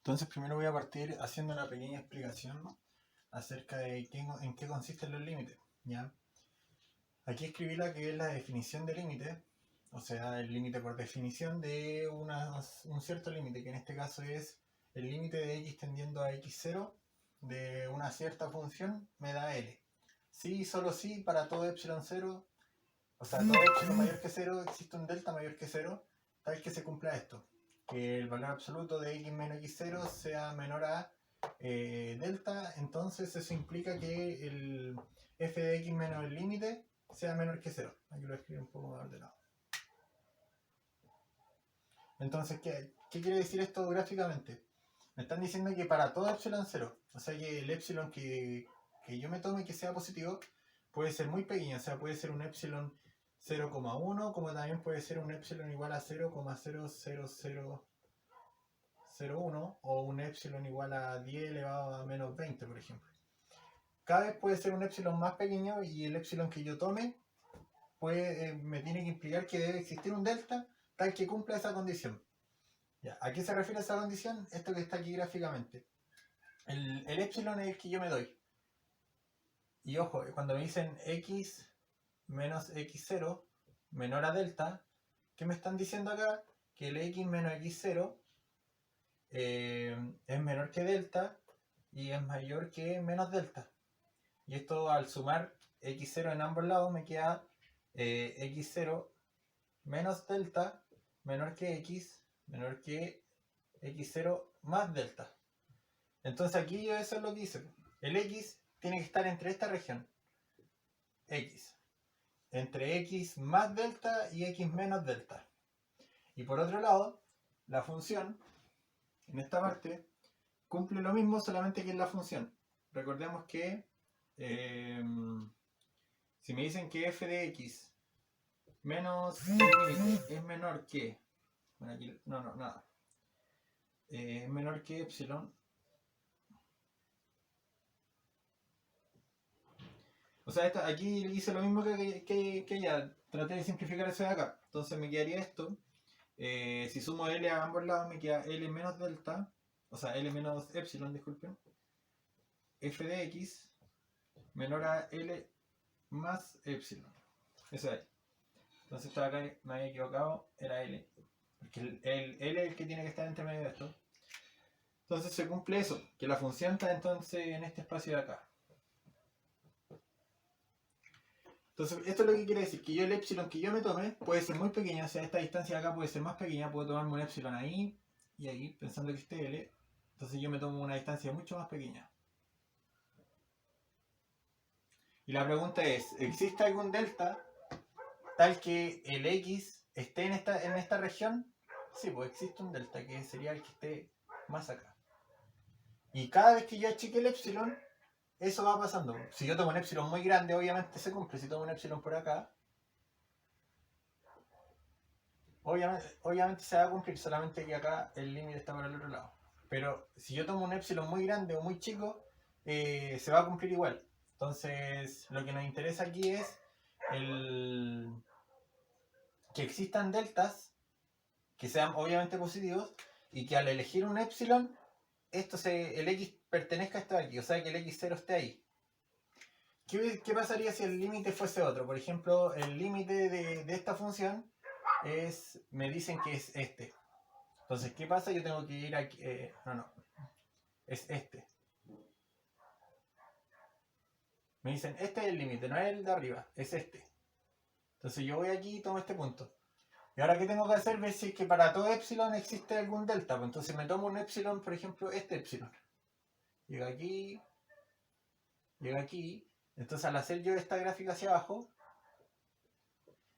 Entonces primero voy a partir haciendo una pequeña explicación acerca de en qué consisten los límites. ¿Ya? Aquí escribí la que es la definición de límite, o sea, el límite por definición de un cierto límite, que en este caso es el límite de x tendiendo a x0 de una cierta función me da L. Sí, solo sí, para todo epsilon 0, o sea, todo epsilon mayor que 0 existe un delta mayor que 0, tal que se cumpla esto, que el valor absoluto de x menos x0 sea menor a delta. Entonces eso implica que el f de x menos el límite sea menor que 0. Aquí lo escribo un poco más ordenado. Entonces, ¿qué quiere decir esto gráficamente? Me están diciendo que para todo epsilon 0, o sea que el epsilon que yo me tome que sea positivo puede ser muy pequeño, o sea, puede ser un epsilon 0,1, como también puede ser un epsilon igual a 0,00001 o un epsilon igual a 10 elevado a menos 20, por ejemplo. Cada vez puede ser un epsilon más pequeño y el epsilon que yo tome me tiene que implicar que debe existir un delta tal que cumpla esa condición. Ya, ¿a qué se refiere esa condición? Esto que está aquí gráficamente. El epsilon es el que yo me doy. Y ojo, cuando me dicen x menos x0 menor a delta, ¿qué me están diciendo acá? Que el x menos x0 es menor que delta y es mayor que menos delta. Y esto al sumar x0 en ambos lados me queda x0 menos delta menor que x menor que x0 más delta. Entonces aquí eso es lo que hice. El x tiene que estar entre esta región, x, entre x más delta y x menos delta. Y por otro lado, la función, en esta parte, cumple lo mismo, solamente que en la función. Recordemos que si me dicen que f de x menos el límite es menor que, bueno, aquí, no, nada, es menor que epsilon. O sea, aquí hice lo mismo que ya. Traté de simplificar eso de acá. Entonces me quedaría esto. Si sumo L a ambos lados me queda L menos delta. O sea, L menos epsilon, disculpen. F de x menor a L más epsilon. Eso es. Entonces estaba acá, me había equivocado. Era L. Porque el L es el que tiene que estar entre medio de esto. Entonces se cumple eso. Que la función está entonces en este espacio de acá. Entonces, esto es lo que quiere decir, que yo el epsilon que yo me tome puede ser muy pequeño, o sea, esta distancia de acá puede ser más pequeña, puedo tomarme un epsilon ahí y ahí, pensando que esté L, entonces yo me tomo una distancia mucho más pequeña. Y la pregunta es, ¿existe algún delta tal que el X esté en esta región? Sí, pues existe un delta, que sería el que esté más acá. Y cada vez que yo achique el epsilon, eso va pasando. Si yo tomo un epsilon muy grande, obviamente se cumple. Si tomo un epsilon por acá, obviamente se va a cumplir, solamente que acá el límite está por el otro lado. Pero si yo tomo un epsilon muy grande o muy chico, se va a cumplir igual. Entonces, lo que nos interesa aquí es que existan deltas que sean obviamente positivos y que al elegir un epsilon, el x pertenezca a esto de aquí, o sea que el x0 esté ahí. ¿Qué pasaría si el límite fuese otro? Por ejemplo, el límite de esta función me dicen que es este. Entonces, ¿qué pasa? Yo tengo que ir aquí. Es este. Me dicen, este es el límite, no es el de arriba, es este. Entonces yo voy aquí y tomo este punto. Y ahora, ¿qué tengo que hacer? Ver si es que para todo epsilon existe algún delta. Pues entonces me tomo un epsilon, por ejemplo, este epsilon. Llega aquí. Llega aquí. Entonces, al hacer yo esta gráfica hacia abajo,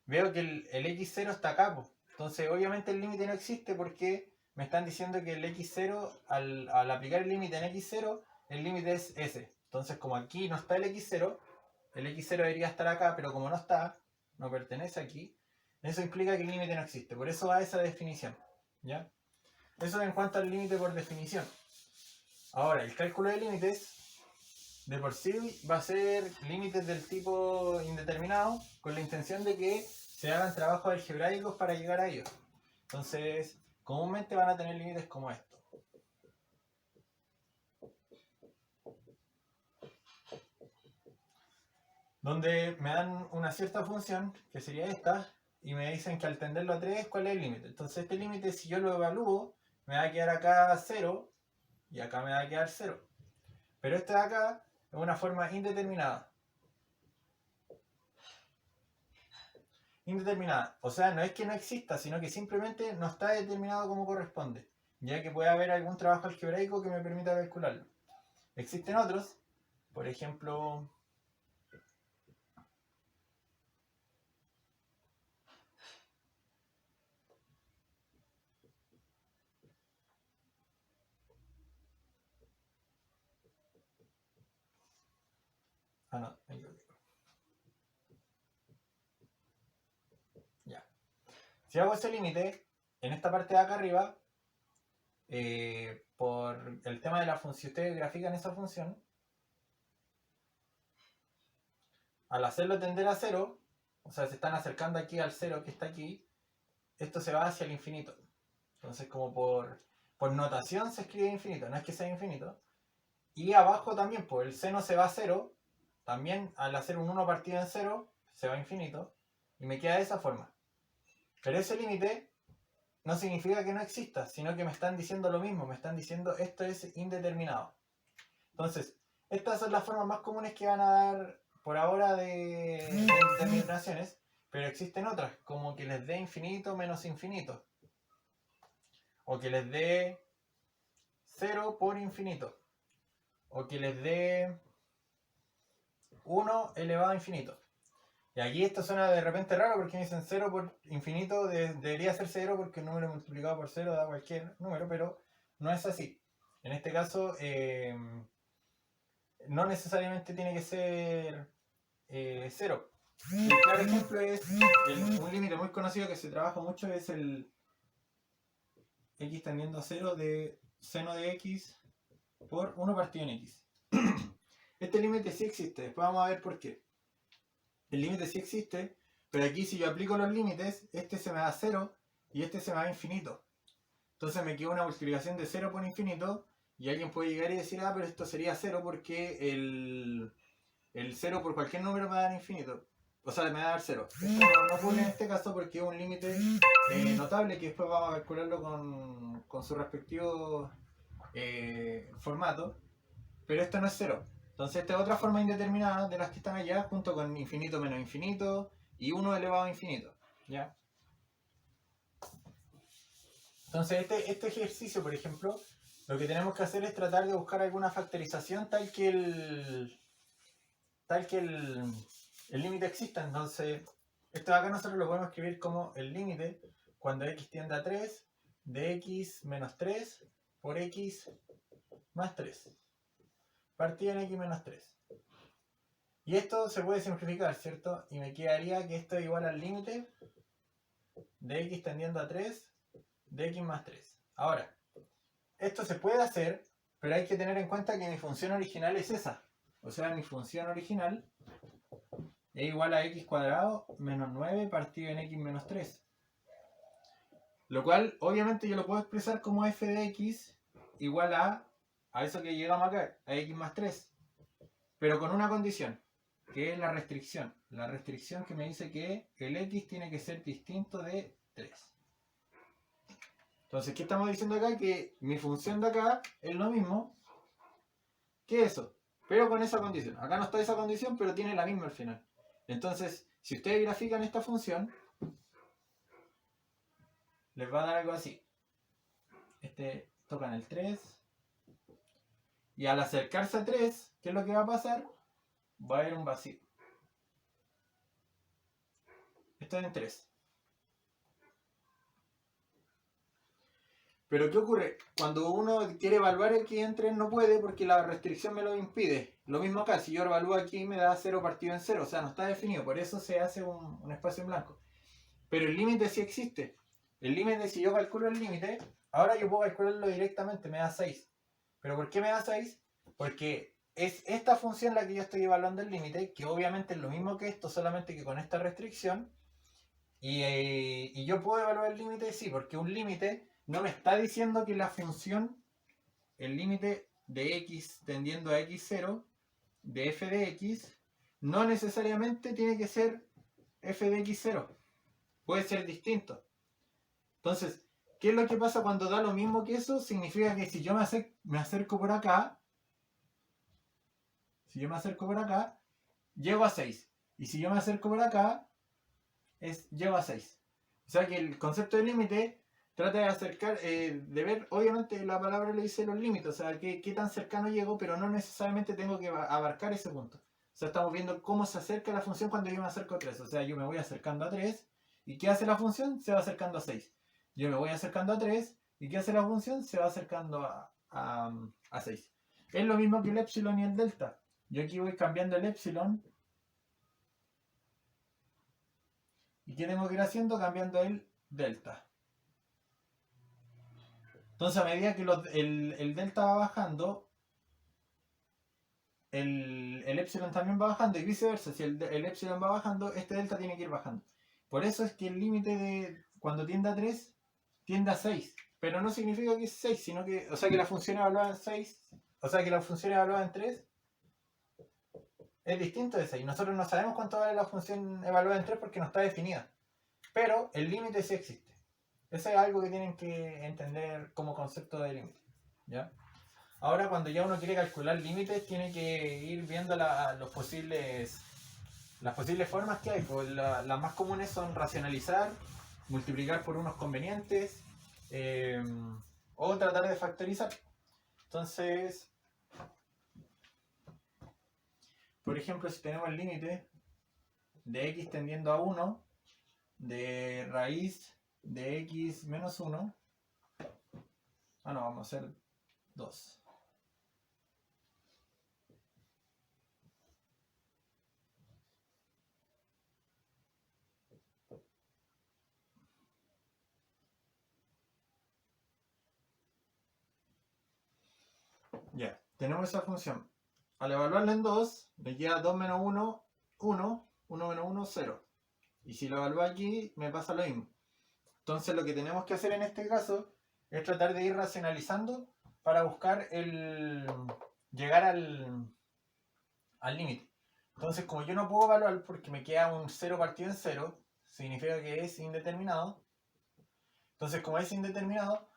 veo que el x0 está acá. Pues. Entonces, obviamente el límite no existe porque me están diciendo que el x0, al aplicar el límite en x0, el límite es ese. Entonces, como aquí no está el x0 debería estar acá, pero como no está, no pertenece aquí, eso implica que el límite no existe. Por eso va esa definición. ¿Ya? Eso en cuanto al límite por definición. Ahora, el cálculo de límites de por sí va a ser límites del tipo indeterminado con la intención de que se hagan trabajos algebraicos para llegar a ellos. Entonces, comúnmente van a tener límites como estos. donde me dan una cierta función, que sería esta, y me dicen que al tenderlo a 3, ¿cuál es el límite? Entonces este límite, si yo lo evalúo, me va a quedar acá 0, y acá me va a quedar 0. Pero este de acá es una forma indeterminada. Indeterminada. O sea, no es que no exista, sino que simplemente no está determinado como corresponde, ya que puede haber algún trabajo algebraico que me permita calcularlo. Existen otros, por ejemplo... Ah, no, me equivoqué. Ya. Si hago ese límite, en esta parte de acá arriba, por el tema de la función, si ustedes grafican esa función, al hacerlo tender a 0, o sea, se están acercando aquí al 0 que está aquí, esto se va hacia el infinito. Entonces, como por notación se escribe infinito, no es que sea infinito. Y abajo también, pues el seno se va a 0, también al hacer un 1 partido en 0, se va a infinito, y me queda de esa forma. Pero ese límite no significa que no exista, sino que me están diciendo lo mismo, me están diciendo esto es indeterminado. Entonces, estas son las formas más comunes que van a dar por ahora de indeterminaciones, pero existen otras, como que les dé infinito menos infinito, o que les dé 0 por infinito, o que les dé 1 elevado a infinito. Y aquí esto suena de repente raro porque me dicen 0 por infinito debería ser 0 porque el número multiplicado por 0 da cualquier número, pero no es así. En este caso, no necesariamente tiene que ser 0. El claro ejemplo es un límite muy conocido que se trabaja mucho, es el x tendiendo a 0 de seno de x por 1 partido en x. Este límite sí existe, después vamos a ver por qué. El límite sí existe, pero aquí si yo aplico los límites, este se me da 0 y este se me da infinito. Entonces me queda una multiplicación de 0 por infinito y alguien puede llegar y decir, ah, pero esto sería 0 porque el 0 por cualquier número me va a dar infinito. O sea, me va a dar 0. Esto no ocurre en este caso porque es un límite notable que después vamos a calcularlo con su respectivo formato. Pero esto no es 0. Entonces esta es otra forma indeterminada de las que están allá, junto con infinito menos infinito y 1 elevado a infinito. ¿Ya? Entonces este ejercicio, por ejemplo, lo que tenemos que hacer es tratar de buscar alguna factorización tal que el límite exista. Entonces, esto de acá nosotros lo podemos escribir como el límite cuando x tiende a 3 de x menos 3 por x más 3. Partido en x menos 3. Y esto se puede simplificar, ¿cierto? Y me quedaría que esto es igual al límite de x tendiendo a 3 de x más 3. Ahora, esto se puede hacer, pero hay que tener en cuenta que mi función original es esa. O sea, mi función original es igual a x cuadrado menos 9 partido en x menos 3. Lo cual, obviamente, yo lo puedo expresar como f de x igual a eso que llegamos acá, a x más 3. Pero con una condición, que es la restricción. La restricción que me dice que el x tiene que ser distinto de 3. Entonces, ¿qué estamos diciendo acá? Que mi función de acá es lo mismo que eso, pero con esa condición. Acá no está esa condición, pero tiene la misma al final. Entonces, si ustedes grafican esta función, les va a dar algo así. Tocan el 3. Y al acercarse a 3, ¿qué es lo que va a pasar? Va a haber un vacío. Esto es en 3. Pero ¿qué ocurre? Cuando uno quiere evaluar aquí en 3 no puede porque la restricción me lo impide. Lo mismo acá, si yo evalúo aquí me da 0 partido en 0, o sea, no está definido, por eso se hace un espacio en blanco. Pero el límite sí existe. El límite, si yo calculo el límite, ahora yo puedo calcularlo directamente, me da 6. ¿Pero por qué me da 6? Porque es esta función la que yo estoy evaluando el límite, que obviamente es lo mismo que esto, solamente que con esta restricción. Y yo puedo evaluar el límite, sí, porque un límite no me está diciendo que la función, el límite de x tendiendo a x0 de f de x, no necesariamente tiene que ser f de x0. Puede ser distinto. Entonces, ¿qué es lo que pasa cuando da lo mismo que eso? Significa que si yo me acerco por acá, llego a 6. Y si yo me acerco por acá, llego a 6. O sea que el concepto de límite trata de acercar, de ver, obviamente la palabra le dice los límites, o sea, qué tan cercano llego, pero no necesariamente tengo que abarcar ese punto. O sea, estamos viendo cómo se acerca la función cuando yo me acerco a 3. O sea, yo me voy acercando a 3. ¿Y qué hace la función? Se va acercando a 6. Yo me voy acercando a 3. ¿Y qué hace la función? Se va acercando a 6. Es lo mismo que el epsilon y el delta. Yo aquí voy cambiando el epsilon. ¿Y qué tengo que ir haciendo? Cambiando el delta. Entonces, a medida que el delta va bajando, el epsilon también va bajando y viceversa. Si el epsilon va bajando, este delta tiene que ir bajando. Por eso es que el límite de cuando tiende a 3, tiende a 6. Pero no significa que es 6, sino que, o sea, que la función evaluada en 6, o sea, que la función evaluada en 3 es distinto de 6. Nosotros no sabemos cuánto vale la función evaluada en 3 porque no está definida. Pero el límite sí existe. Eso es algo que tienen que entender como concepto de límite. ¿Ya? Ahora, cuando ya uno quiere calcular límites, tiene que ir viendo las posibles formas que hay. Pues las más comunes son racionalizar, multiplicar por unos convenientes, o tratar de factorizar. Entonces, por ejemplo, si tenemos el límite de x tendiendo a 1 de raíz de x menos 1, vamos a hacer 2. Ya, tenemos esa función. Al evaluarla en 2, me queda 2 menos 1, 1, 1 menos 1, 0. Y si lo evalúo aquí, me pasa lo mismo. Entonces lo que tenemos que hacer en este caso es tratar de ir racionalizando para buscar llegar al límite. Entonces, como yo no puedo evaluar porque me queda un 0 partido en 0, significa que es indeterminado. Entonces, como es indeterminado,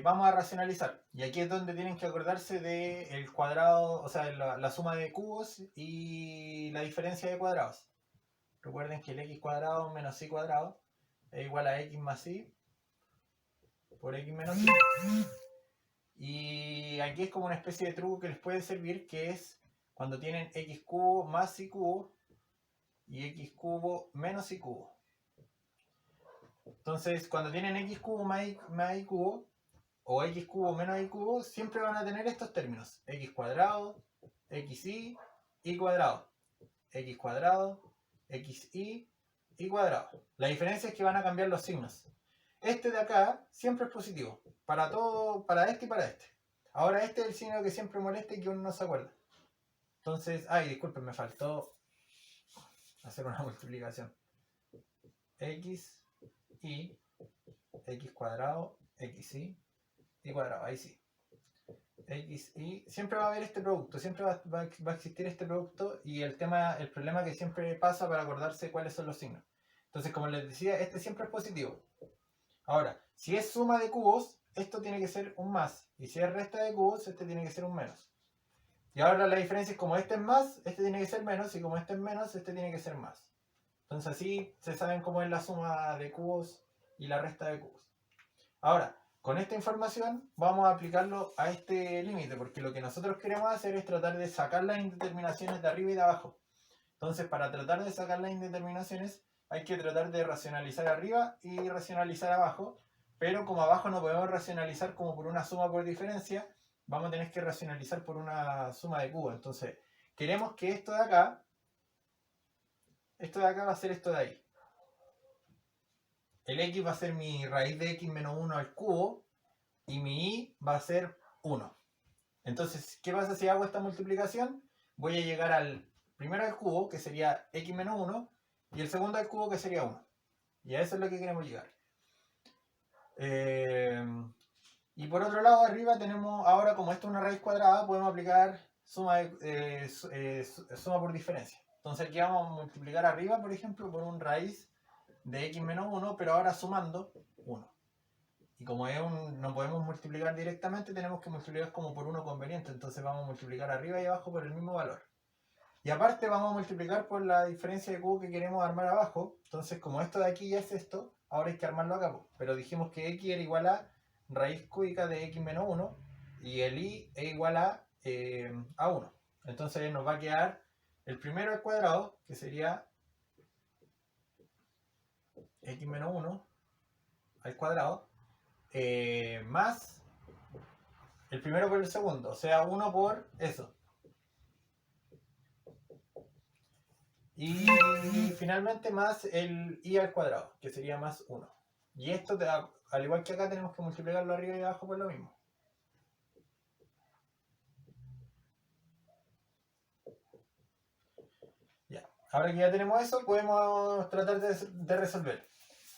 vamos a racionalizar. Y aquí es donde tienen que acordarse del cuadrado, o sea, la suma de cubos y la diferencia de cuadrados. Recuerden que el x cuadrado menos y cuadrado es igual a x más y por x menos y. Y aquí es como una especie de truco que les puede servir, que es cuando tienen x cubo más y cubo y x cubo menos y cubo. Entonces, cuando tienen x cubo más y cubo, o x cubo menos y cubo, siempre van a tener estos términos: x cuadrado, xy, y cuadrado, x cuadrado, xy, y cuadrado. La diferencia es que van a cambiar los signos. Este de acá siempre es positivo, para todo, para este y para este. Ahora este es el signo que siempre molesta y que uno no se acuerda. Entonces, disculpen, me faltó hacer una multiplicación. X, y, x cuadrado, xy, y cuadrado, ahí sí. X, y siempre va a haber este producto, siempre va a existir este producto, y el problema que siempre pasa para acordarse cuáles son los signos. Entonces, como les decía, este siempre es positivo. Ahora, si es suma de cubos, esto tiene que ser un más, y si es resta de cubos, este tiene que ser un menos. Y ahora la diferencia es como este es más, este tiene que ser menos, y como este es menos, este tiene que ser más. Entonces así se saben cómo es la suma de cubos y la resta de cubos. Ahora, con esta información vamos a aplicarlo a este límite, porque lo que nosotros queremos hacer es tratar de sacar las indeterminaciones de arriba y de abajo. Entonces, para tratar de sacar las indeterminaciones, hay que tratar de racionalizar arriba y racionalizar abajo, pero como abajo no podemos racionalizar como por una suma por diferencia, vamos a tener que racionalizar por una suma de cubos. Entonces, queremos que esto de acá va a ser esto de ahí. El x va a ser mi raíz de x menos 1 al cubo y mi y va a ser 1. Entonces, ¿qué pasa si hago esta multiplicación? Voy a llegar al primero al cubo, que sería x menos 1, y el segundo al cubo, que sería 1. Y a eso es lo que queremos llegar. Y por otro lado, arriba tenemos, ahora como esto es una raíz cuadrada, podemos aplicar suma por diferencia. Entonces aquí vamos a multiplicar arriba, por ejemplo, por un raíz de x menos 1, pero ahora sumando 1. Y como no podemos multiplicar directamente, tenemos que multiplicar como por 1 conveniente. Entonces vamos a multiplicar arriba y abajo por el mismo valor. Y aparte vamos a multiplicar por la diferencia de cubo que queremos armar abajo. Entonces como esto de aquí ya es esto, ahora hay que armarlo acá. Pero dijimos que x era igual a raíz cúbica de x menos 1 y el y es igual a 1. Entonces nos va a quedar el primero al cuadrado, que sería x menos 1 al cuadrado, más el primero por el segundo, o sea 1 por eso. Y finalmente más el y al cuadrado, que sería más 1. Y esto, al igual que acá, tenemos que multiplicarlo arriba y abajo por lo mismo. Ya. Ahora que ya tenemos eso, podemos tratar de resolver.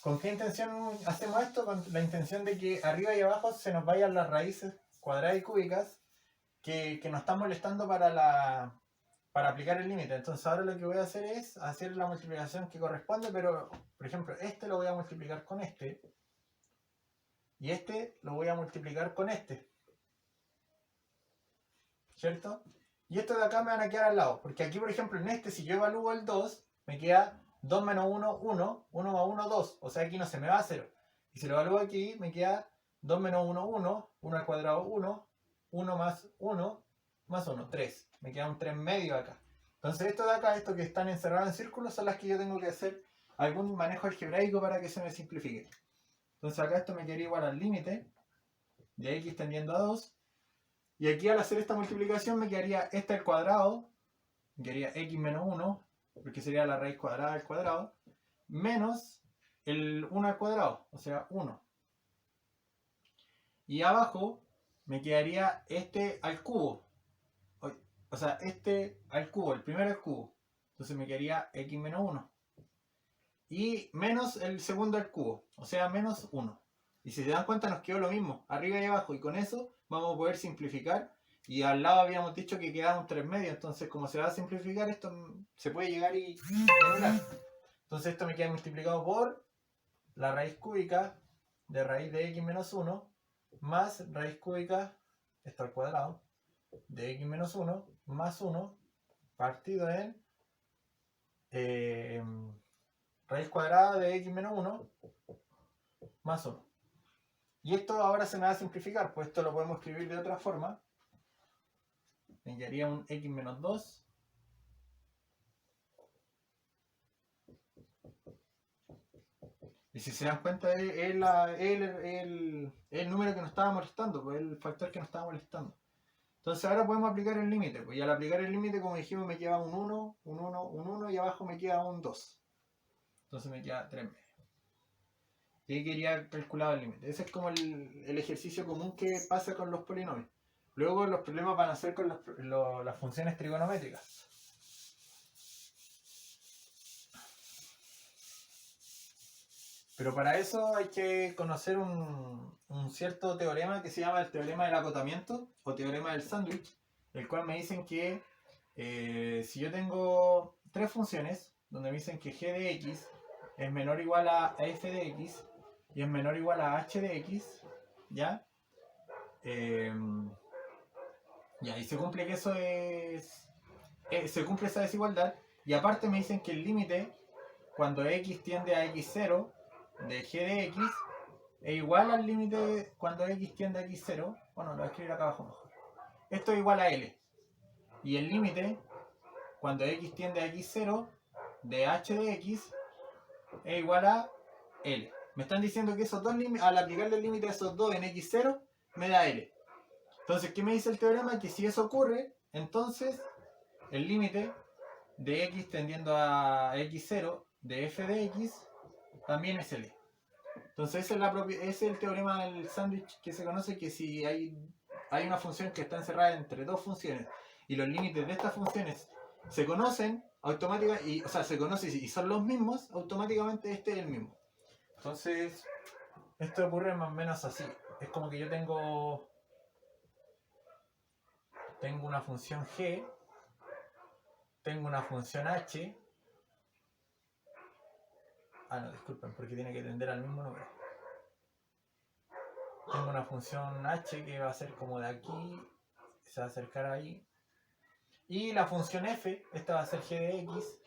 ¿Con qué intención hacemos esto? Con la intención de que arriba y abajo se nos vayan las raíces cuadradas y cúbicas que nos están molestando para aplicar el límite. Entonces ahora lo que voy a hacer es hacer la multiplicación que corresponde, pero por ejemplo este lo voy a multiplicar con este y este lo voy a multiplicar con este, ¿cierto? Y estos de acá me van a quedar al lado, porque aquí por ejemplo en este, si yo evalúo el 2, me queda 2 menos 1, 1, 1 más 1, 2, o sea aquí no se me va a 0. Y si lo evalúo aquí, me queda 2 menos 1, 1, 1 al cuadrado 1, 1 más 1, más 1, 3. Me queda un 3 medio acá. Entonces esto de acá, estos que están encerrados en círculos, son las que yo tengo que hacer algún manejo algebraico para que se me simplifique. Entonces acá esto me quedaría igual al límite de x tendiendo a 2. Y aquí al hacer esta multiplicación me quedaría este al cuadrado, me quedaría x menos 1, porque sería la raíz cuadrada al cuadrado, menos el 1 al cuadrado, o sea 1. Y abajo me quedaría este al cubo. O sea, este al cubo, el primero al cubo. Entonces me quedaría x menos 1. Y menos el segundo al cubo, o sea, menos 1. Y si se dan cuenta nos quedó lo mismo, arriba y abajo. Y con eso vamos a poder simplificar. Y al lado habíamos dicho que quedaba un 3 medio. Entonces como se va a simplificar, esto se puede llegar y anular. Entonces esto me queda multiplicado por la raíz cúbica de raíz de x menos 1 más raíz cúbica, esto al cuadrado, de x menos 1 más 1 partido en raíz cuadrada de x menos 1 más 1. Y esto ahora se me va a simplificar, pues esto lo podemos escribir de otra forma. Me quedaría un x menos 2 y si se dan cuenta es el número que nos estaba molestando, pues el factor que nos estaba molestando. Entonces ahora podemos aplicar el límite, pues y al aplicar el límite, como dijimos, me queda un 1, un 1, un 1 y abajo me queda un 2. Entonces me queda 3 medio. Y ahí quería calcular el límite. Ese es como el ejercicio común que pasa con los polinomios. Luego los problemas van a ser con las funciones trigonométricas. Pero para eso hay que conocer un cierto teorema que se llama el teorema del acotamiento o teorema del sándwich, el cual me dicen que si yo tengo tres funciones, donde me dicen que g de x es menor o igual a f de x y es menor o igual a h de x, ¿ya? Ya, y se cumple que eso es... se cumple esa desigualdad, y aparte me dicen que el límite, cuando x tiende a x0, de g de x, es igual al límite cuando x tiende a x0, bueno, lo voy a escribir acá abajo mejor. Esto es igual a L. Y el límite, cuando x tiende a x0, de h de x, es igual a L. Me están diciendo que esos dos límites, al aplicarle el límite a esos dos en x0, me da L. Entonces, ¿qué me dice el teorema? Que si eso ocurre, entonces el límite de x tendiendo a x0 de f de x también es L. Entonces ese es el teorema del sándwich que se conoce, que si hay una función que está encerrada entre dos funciones y los límites de estas funciones se conocen automáticamente, o sea, se conocen y son los mismos, automáticamente este es el mismo. Entonces, esto ocurre más o menos así. Es como que yo tengo una función g tengo una función h. Ah, no, disculpen, porque tiene que tender al mismo número. Tengo una función h que va a ser como de aquí, se va a acercar ahí. Y la función f, esta va a ser g de x,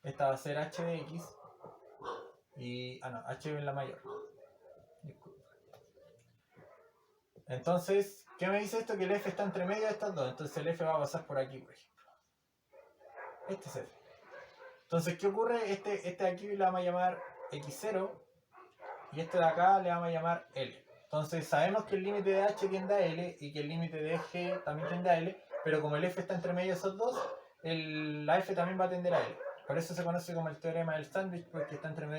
esta va a ser h de x. Y, no, h es la mayor. Disculpen. Entonces, ¿qué me dice esto? Que el f está entre medio de estas dos. Entonces el f va a pasar por aquí, por ejemplo. Este es f. Entonces, ¿qué ocurre? Este de aquí le vamos a llamar x0 y este de acá le vamos a llamar L. Entonces, sabemos que el límite de h tiende a L y que el límite de g también tiende a L, pero como el f está entre medio de esos dos, la f también va a tender a L. Por eso se conoce como el teorema del sándwich, porque está entre medio